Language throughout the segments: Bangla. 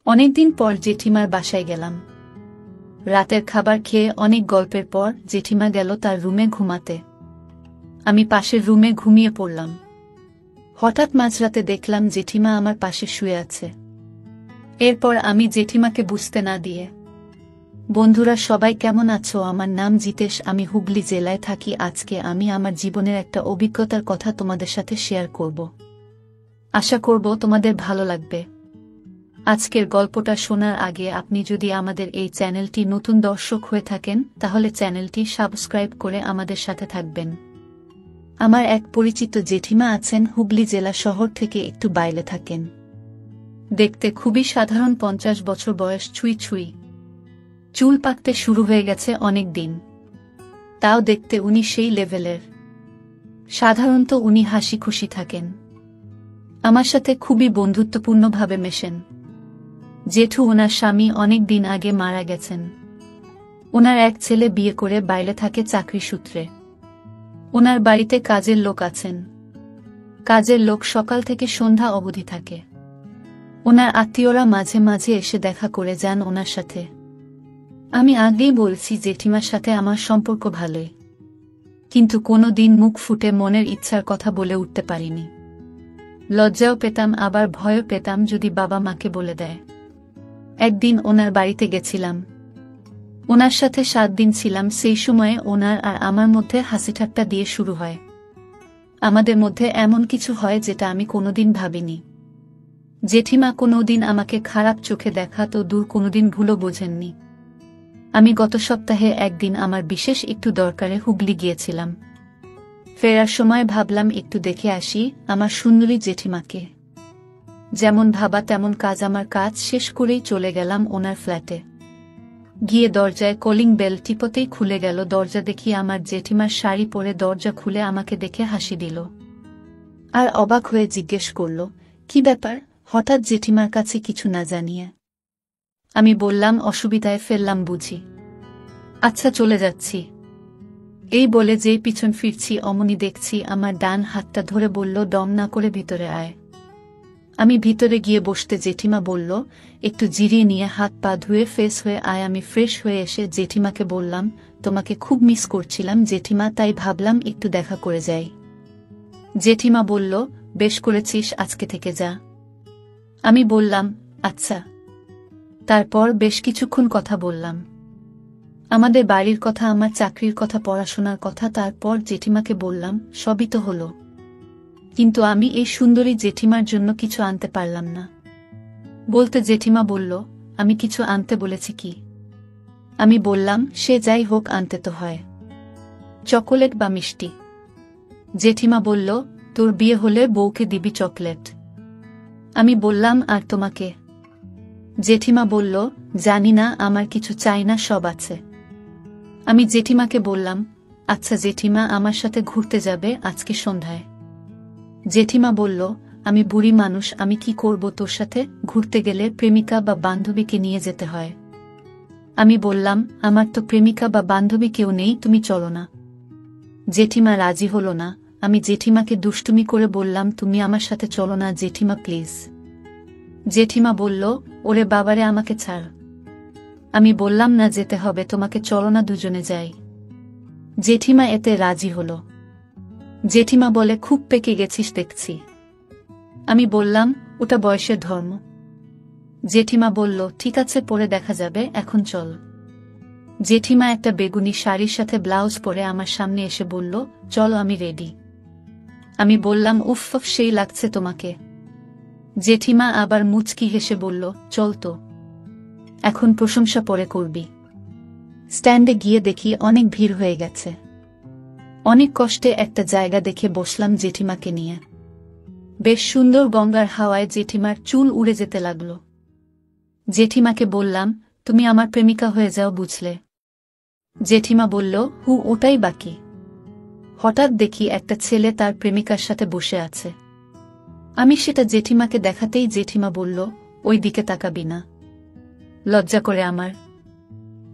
অনেকদিন পর জেঠিমার বাসায় গেলাম। রাতের খাবার খেয়ে অনেক গল্পের পর জেঠিমা গেল তার রুমে ঘুমাতে। আমি পাশের রুমে ঘুমিয়ে পড়লাম। হঠাৎ মাঝরাতে দেখলাম জেঠিমা আমার পাশে শুয়ে আছে। এরপর আমি জেঠিমাকে বুঝতে না দিয়ে, বন্ধুরা সবাই কেমন আছো? আমার নাম জিতেশ, আমি হুগলি জেলায় থাকি। আজকে আমি আমার জীবনের একটা অভিজ্ঞতার কথা তোমাদের সাথে শেয়ার করব। আশা করব তোমাদের ভালো লাগবে। আজকের গল্পটা শোনার আগে আপনি যদি আমাদের এই চ্যানেলটি নতুন দর্শক হয়ে থাকেন তাহলে চ্যানেলটি সাবস্ক্রাইব করে আমাদের সাথে থাকবেন। আমার এক পরিচিত জেঠিমা আছেন, হুগলি জেলা শহর থেকে একটু বাইরে থাকেন। দেখতে খুবই সাধারণ, 50 বছর বয়স ছুঁই ছুঁই। চুল পাকতে শুরু হয়ে গেছে অনেক দিন, তাও দেখতে উনি সেই লেভেলের। সাধারণত উনি হাসি খুশি থাকেন, আমার সাথে খুবই বন্ধুত্বপূর্ণভাবে মেশেন। জেঠু ওনার স্বামী অনেক দিন আগে মারা গেছেন। ওনার এক ছেলে বিয়ে করে বাইরে থাকে চাকরি সূত্রে। ওনার বাড়িতে কাজের লোক আছেন। কাজের লোক সকাল থেকে সন্ধ্যা অবধি থাকে। ওনার আত্মীয়রা মাঝে মাঝে এসে দেখা করে যান ওনার সাথে। আমি আগেই বলছি জেঠিমার সাথে আমার সম্পর্ক ভালোই, কিন্তু কোনো দিন মুখ ফুটে মনের ইচ্ছার কথা বলে উঠতে পারিনি। লজ্জাও পেতাম, আবার ভয়ও পেতাম যদি বাবা মাকে বলে দেয়। একদিন ওনার বাড়িতে গেছিলাম, ওনার সাথে 7 দিন ছিলাম। সেই সময়ে ওনার আর আমার মধ্যে হাসিঠাট্টা দিয়ে শুরু হয়। আমাদের মধ্যে এমন কিছু হয় যেটা আমি কোনোদিন ভাবিনি। জেঠিমা কোনোদিন আমাকে খারাপ চোখে দেখা তো দূর, কোনোদিন ভুলও বোঝেননি। আমি গত সপ্তাহে একদিন আমার বিশেষ একটু দরকারে হুগলি গিয়েছিলাম। ফেরার সময় ভাবলাম একটু দেখে আসি আমার সুন্দরী জেঠিমাকে। যেমন ভাবা তেমন কাজ। আমার কাজ শেষ করেই চলে গেলাম ওনার ফ্ল্যাটে। গিয়ে দরজায় কলিং বেল টিপতেই খুলে গেল দরজা। দেখি আমার জেঠিমার শাড়ি পরে দরজা খুলে আমাকে দেখে হাসি দিল, আর অবাক হয়ে জিজ্ঞেস করল, কি ব্যাপার হঠাৎ জেঠিমার কাছে কিছু না জানিয়ে? আমি বললাম, অসুবিধায় ফেললাম বুঝি। আচ্ছা চলে যাচ্ছি। এই বলে যেই পিছন ফিরছি অমনি দেখছি আমার ডান হাতটা ধরে বলল, দম না করে ভিতরে আয়। আমি ভিতরে গিয়ে বসতে জেঠিমা বলল, একটু জিরিয়ে নিয়ে হাত পা ধুয়ে ফ্রেশ হয়ে আয়। আমি ফ্রেশ হয়ে এসে জেঠিমাকে বললাম, তোমাকে খুব মিস করছিলাম জেঠিমা, তাই ভাবলাম একটু দেখা করে যাই। জেঠিমা বলল, বেশ করেছিস, আজকে থেকে যা। আমি বললাম, আচ্ছা। তারপর বেশ কিছুক্ষণ কথা বললাম, আমাদের বাড়ির কথা, আমার চাকরির কথা, পড়াশোনার কথা। তারপর জেঠিমাকে বললাম, সবই তো হলো, কিন্তু আমি এই সুন্দরী জেঠিমার জন্য কিছু আনতে পারলাম না। বলতে জেঠিমা বলল, আমি কিছু আনতে বলেছি কি? আমি বললাম, সে যাই হোক আনতে তো হয়, চকোলেট বা মিষ্টি। জেঠিমা বলল, তোর বিয়ে হলে বউকে দিবি চকলেট। আমি বললাম, আর তোমাকে? জেঠিমা বলল, জানি না, আমার কিছু চাই না, সব আছে। আমি জেঠিমাকে বললাম, আচ্ছা জেঠিমা, আমার সাথে ঘুরতে যাবে আজকে সন্ধ্যায়? জেঠিমা বলল, আমি বুড়ি মানুষ, আমি কি করব তোর সাথে? ঘুরতে গেলে প্রেমিকা বা বান্ধবীকে নিয়ে যেতে হয়। আমি বললাম, আমার তো প্রেমিকা বা বান্ধবী কেউ নেই, তুমি চলো না। জেঠিমা রাজি হলো না। আমি জেঠিমাকে দুষ্টুমি করে বললাম, তুমি আমার সাথে চলো না জেঠিমা প্লিজ। জেঠিমা বলল, ওরে বাবারে, আমাকে ছাড়। আমি বললাম, না যেতে হবে তোমাকে, চলো না দুজনে যাই। জেঠিমা এতে রাজি হলো। জেঠিমা বলে, খুব পেকে গেছিস দেখছি। আমি বললাম, ওটা বয়সের ধর্ম। জেঠিমা বলল, ঠিক আছে, পরে দেখা যাবে, এখন চল। জেঠিমা একটা বেগুনি শাড়ির সাথে ব্লাউজ পরে আমার সামনে এসে বলল, চলো, আমি রেডি। আমি বললাম, উফ, সেই লাগছে তোমাকে। জেঠিমা আবার মুচকি হেসে বলল, চল তো, এখন প্রশংসা পরে করবি। স্ট্যান্ডে গিয়ে দেখি অনেক ভিড় হয়ে গেছে। অনেক কষ্টে একটা জায়গা দেখে বসলাম জেঠিমাকে নিয়ে। বেশ সুন্দর গঙ্গার হাওয়ায় জেঠিমার চুল উড়ে যেতে লাগল। জেঠিমাকে বললাম, তুমি আমার প্রেমিকা হয়ে যাও, বুঝলে? জেঠিমা বলল, ওটাই বাকি। হঠাৎ দেখি একটা ছেলে তার প্রেমিকার সাথে বসে আছে। আমি সেটা জেঠিমাকে দেখাতেই জেঠিমা বলল, ওই দিকে তাকাবি না, লজ্জা করে আমার।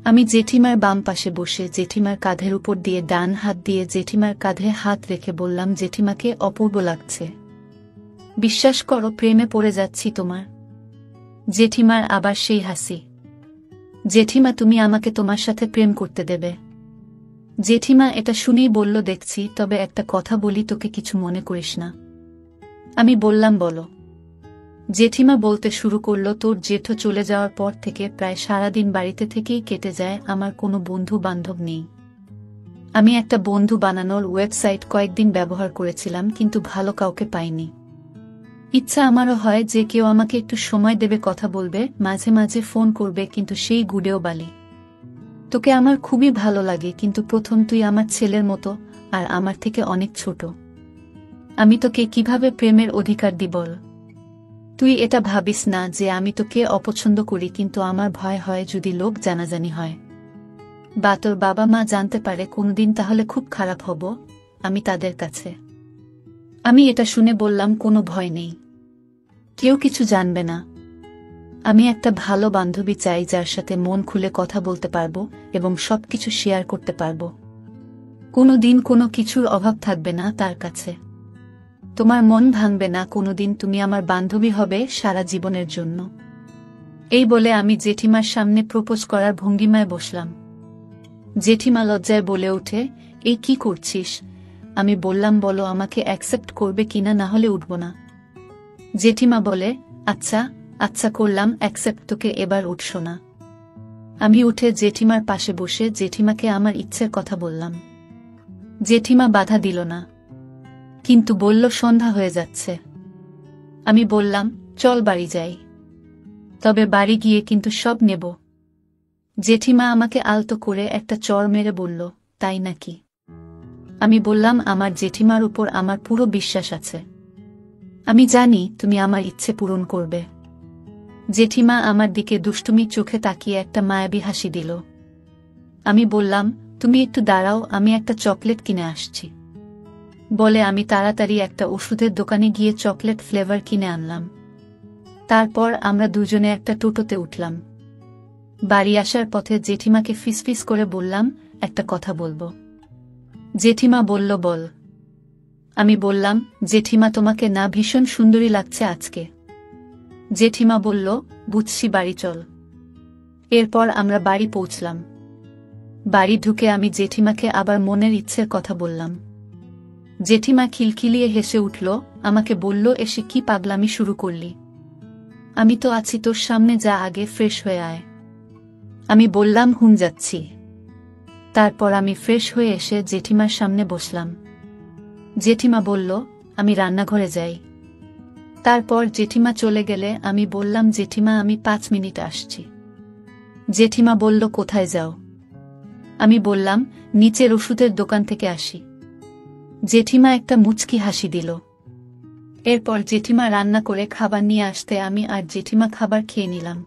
আমি জেঠিমার বাম পাশে বসে জেঠিমার কাঁধের উপর দিয়ে ডান হাত দিয়ে জেঠিমার কাঁধে হাত রেখে বললাম, জেঠিমাকে অপূর্ব লাগছে, বিশ্বাস করো, প্রেমে পড়ে যাচ্ছি তোমার। জেঠিমার আবার সেই হাসি। জেঠিমা, তুমি আমাকে তোমার সাথে প্রেম করতে দেবে? জেঠিমা এটা শুনেই বলল, দেখছি, তবে একটা কথা বলি, তোকে কিছু মনে করিস না। আমি বললাম, বলো। জেঠিমা বলতে শুরু করল, তোর জেঠো চলে যাওয়ার পর থেকে প্রায় সারাদিন বাড়িতে থেকেই কেটে যায়, আমার কোনো বন্ধু বান্ধব নেই। আমি একটা বন্ধু বানানোর ওয়েবসাইট কয়েকদিন ব্যবহার করেছিলাম, কিন্তু ভালো কাউকে পাইনি। ইচ্ছা আমারও হয় যে কেউ আমাকে একটু সময় দেবে, কথা বলবে, মাঝে মাঝে ফোন করবে, কিন্তু সেই গুডেও বালি। তোকে আমার খুবই ভালো লাগে, কিন্তু প্রথম তুই আমার ছেলের মতো, আর আমার থেকে অনেক ছোট। আমি তোকে কিভাবে প্রেমের অধিকার দিই বল? তুই এটা ভাবিস না যে আমি তোকে অপছন্দ করি, কিন্তু আমার ভয় হয় যদি লোক জানাজানি হয় বা তোর বাবা মা জানতে পারে কোনদিন, তাহলে খুব খারাপ হব আমি তাদের কাছে। আমি এটা শুনে বললাম, কোনো ভয় নেই, কেউ কিছু জানবে না। আমি একটা ভালো বান্ধবী চাই, যার সাথে মন খুলে কথা বলতে পারবো এবং সবকিছু শেয়ার করতে পারবো। কোনোদিন কোনো কিছুর অভাব থাকবে না তার কাছে। তোমার মন ভাঙবে না কোনোদিন, তুমি আমার বান্ধবী হবে সারা জীবনের জন্য। এই বলে আমি জেঠিমার সামনে প্রপোজ করার ভঙ্গিমায় বসলাম। জেঠিমা লজ্জায় বলে ওঠে, এই কি করছিস? আমি বললাম, বলো আমাকে অ্যাকসেপ্ট করবে কিনা, না হলে উঠব না। জেঠিমা বলে, আচ্ছা আচ্ছা করলাম অ্যাকসেপ্ট, তোকে এবার উঠছো না। আমি উঠে জেঠিমার পাশে বসে জেঠিমাকে আমার ইচ্ছের কথা বললাম। জেঠিমা বাধা দিল না, কিন্তু বলল, সন্ধ্যা হয়ে যাচ্ছে। আমি বললাম, চল বাড়ি যাই, তবে বাড়ি গিয়ে কিন্তু সব নেব। জেঠিমা আমাকে আলতো করে একটা চড় মেরে বলল, তাই নাকি? আমি বললাম, আমার জেঠিমার উপর আমার পুরো বিশ্বাস আছে, আমি জানি তুমি আমার ইচ্ছে পূরণ করবে। জেঠিমা আমার দিকে দুষ্টুমি চোখে তাকিয়ে একটা মায়াবী হাসি দিল। আমি বললাম, তুমি একটু দাঁড়াও, আমি একটা চকলেট কিনে আসছি। বলে আমি তাড়াতাড়ি একটা ওষুধের দোকানে গিয়ে চকলেট ফ্লেভার কিনে আনলাম। তারপর আমরা দুজনে একটা টোটোতে উঠলাম। বাড়ি আসার পথে জেঠিমাকে ফিসফিস করে বললাম, একটা কথা বলবো। জেঠিমা বলল, বল। আমি বললাম, জেঠিমা, তোমাকে না ভীষণ সুন্দরী লাগছে আজকে। জেঠিমা বলল, বুঝছি, বাড়ি চল। এরপর আমরা বাড়ি পৌঁছলাম। বাড়ি ঢুকে আমি জেঠিমাকে আবার মনের ইচ্ছের কথা বললাম। জেঠিমা খিলখিলিয়ে হেসে উঠল, আমাকে বলল, এসে কি পাগলামি শুরু করলি? আমি তো আছি তোর সামনে, যা আগে ফ্রেশ হয়ে আয়। আমি বললাম, হুম যাচ্ছি। তারপর আমি ফ্রেশ হয়ে এসে জেঠিমার সামনে বসলাম। জেঠিমা বলল, আমি রান্নাঘরে যাই। তারপর জেঠিমা চলে গেলে আমি বললাম, জেঠিমা, আমি 5 মিনিট আসছি। জেঠিমা বলল, কোথায় যাও? আমি বললাম, নিচের ওষুধের দোকান থেকে আসি। জেঠিমা একটা মুচকি হাসি দিল। এরপর জেঠিমা রান্না করে খাবার নিয়ে আসতে আমি আর জেঠিমা খাবার খেয়ে নিলাম।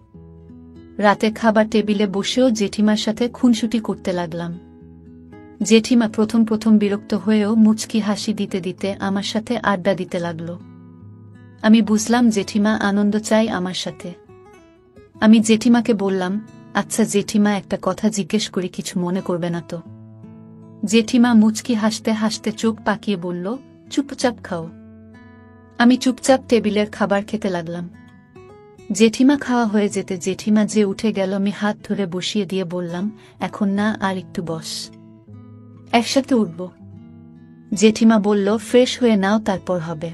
রাতে খাবার টেবিলে বসেও জেঠিমার সাথে খুনসুটি করতে লাগলাম। জেঠিমা প্রথম প্রথম বিরক্ত হয়েও মুচকি হাসি দিতে দিতে আমার সাথে আড্ডা দিতে লাগল। আমি বুঝলাম জেঠিমা আনন্দ চাই আমার সাথে। আমি জেঠিমাকে বললাম, আচ্ছা জেঠিমা, একটা কথা জিজ্ঞেস করি, কিছু মনে করবে না তো? জেঠিমা মুচকি হাসতে হাসতে চোখ পাকিয়ে বলল, চুপচাপ খাও। আমি চুপচাপ টেবিলের খাবার খেতে লাগলাম। জেঠিমা খাওয়া হয়ে যেতে জেঠিমা যে উঠে গেল, আমি হাত ধরে বসিয়ে দিয়ে বললাম, এখন না, আর একটু বস, একসাথে উঠব। জেঠিমা বলল, ফ্রেশ হয়ে নাও, তারপর হবে।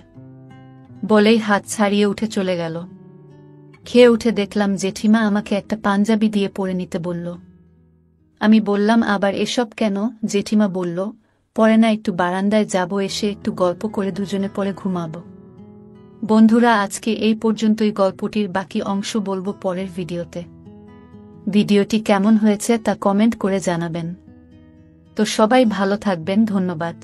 বলেই হাত ছাড়িয়ে উঠে চলে গেল। খেয়ে উঠে দেখলাম জেঠিমা আমাকে একটা পাঞ্জাবি দিয়ে পরে নিতে বলল। আমি বললাম, আবার এসব কেন? জেঠিমা বলল, পরে না, একটু বারান্দায় যাব, এসে একটু গল্প করে দুজনে পরে ঘুমাবো। বন্ধুরা, আজকে এই পর্যন্তই। গল্পটির বাকি অংশ বলবো পরের ভিডিওতে। ভিডিওটি কেমন হয়েছে তা কমেন্ট করে জানাবেন। তো সবাই ভালো থাকবেন, ধন্যবাদ।